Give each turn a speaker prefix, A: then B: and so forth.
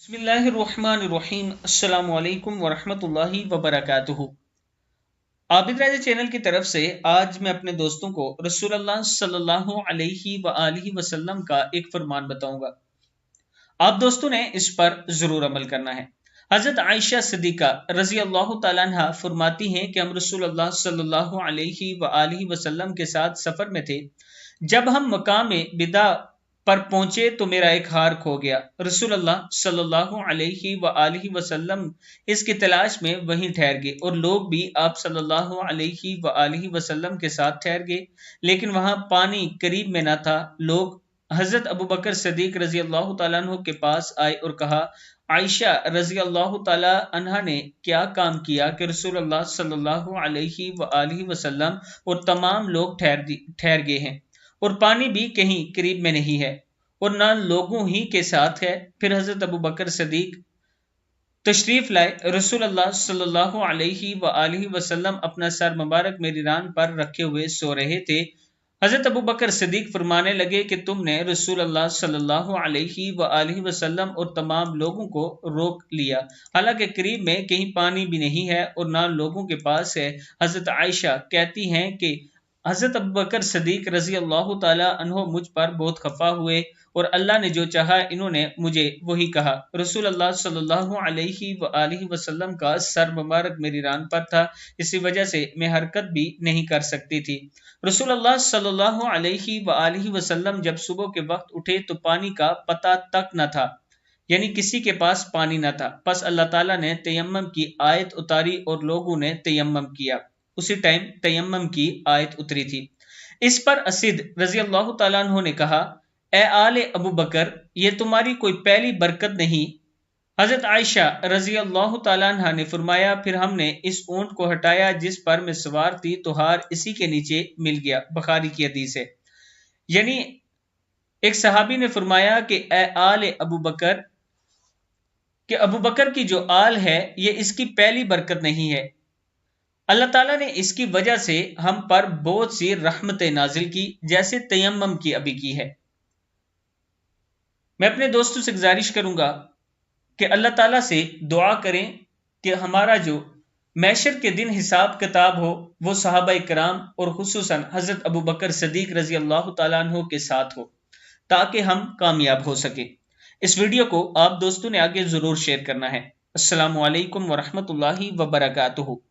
A: बिस्मिल्लाहिर्रहमानिर्रहीम। अस्सलाम वालेकुम वरहमतुल्लाहि वबरकातुहू। आबिद राजा चैनल की तरफ से आज मैं अपने दोस्तों को रसूलुल्लाह सल्लल्लाहु अलैहि वआलिहि वसल्लम का एक फरमान बताऊंगा। आप दोस्तों ने इस पर जरूर अमल करना है। हजरत आयशा सिद्दीका रजी अल्लाह तआला अन्हा फरमाती हैं कि हम रसूलुल्लाह सल्लल्लाहु अलैहि वआलिहि वसल्लम के साथ सफर में थे। जब हम मकाम बिदा पर पहुंचे तो मेरा एक हार खो गया। रसूलुल्लाह सल्लल्लाहु अलैहि वआलिहि वसल्लम इसकी तलाश में वहीं ठहर गए और लोग भी आप सल्लल्लाहु अलैहि वआलिहि वसल्लम के साथ ठहर गए, लेकिन वहां पानी करीब में न था। लोग हजरत अबू बकर सिद्दीक रजी अल्लाह तआला अन्हु के पास आए और कहा, आयशा रजी अल्लाह तआला अन्हा ने क्या काम किया कि रसूलुल्लाह सल्लल्लाहु अलैहि वआलिहि वसल्लम और तमाम लोग ठहर गए हैं और पानी भी कहीं करीब में नहीं है और ना लोगों ही के साथ है। फिर हजरत अबू बकर सिद्दीक तशरीफ लाए। रसूलुल्लाह सल्लल्लाहु अलैहि वआलिहि वसल्लम अपना सर मुबारक मेरी रान पर रखे हुए सो रहे थे। हजरत अबू बकर सिद्दीक फरमाने लगे कि तुमने रसूलुल्लाह सल्लल्लाहु अलैहि वआलिहि वसल्लम और तमाम लोगों को रोक लिया, हालांकि करीब में कहीं पानी भी नहीं है और ना लोगों के पास है। हजरत आयशा कहती हैं कि हजरत अबू बकर सिद्दीक रजी अल्लाह तआला अन्हो मुझ पर बहुत खफा हुए और अल्लाह ने जो चाहा इन्होंने मुझे वही कहा। रसूलुल्लाह सल्लल्लाहु अलैहि वआलिहि वसल्लम का सर मुबारक मेरी रान पर था, इसी वजह से मैं हरकत भी नहीं कर सकती थी। रसूलुल्लाह सल्लल्लाहु अलैहि वआलिहि वसल्लम जब सुबह के वक्त उठे तो पानी का पता तक न था, यानी किसी के पास पानी न था। बस अल्लाह ताला ने तयम्मुम की आयत उतारी और लोगों ने तयम्मुम किया। उसी टाइम तयम्मुम की आयत उतरी थी। इस पर असीद रजी अल्लाह तआला अन्हु ने कहा, ए आले अबू बकर, ये तुम्हारी कोई पहली बरकत नहीं। हजरत आयशा रजी अल्लाह तआला अन्हा ने फरमाया, फिर हमने इस ऊंट को हटाया जिस पर मैं सवार थी तो हार इसी के नीचे मिल गया। बुखारी की हदीस है। यानी एक सहाबी ने फरमाया कि ए आले अबू बकर, कि अबू बकर की जो आल है ये इसकी पहली बरकत नहीं है। अल्लाह ताला ने इसकी वजह से हम पर बहुत सी रहमतें नाजिल की, जैसे तयम्मुम की अभी की है। मैं अपने दोस्तों से गुजारिश करूंगा कि अल्लाह ताला से दुआ करें कि हमारा जो मैशर के दिन हिसाब किताब हो वो सहाबा इकराम और खुसूसन हजरत अबू बकर सिद्दीक रजी अल्लाह तआला अन्हु के साथ हो, ताकि हम कामयाब हो सके। इस वीडियो को आप दोस्तों ने आगे जरूर शेयर करना है। अस्सलामु अलैकुम वरहमतुल्लाहि वबरकातुहू।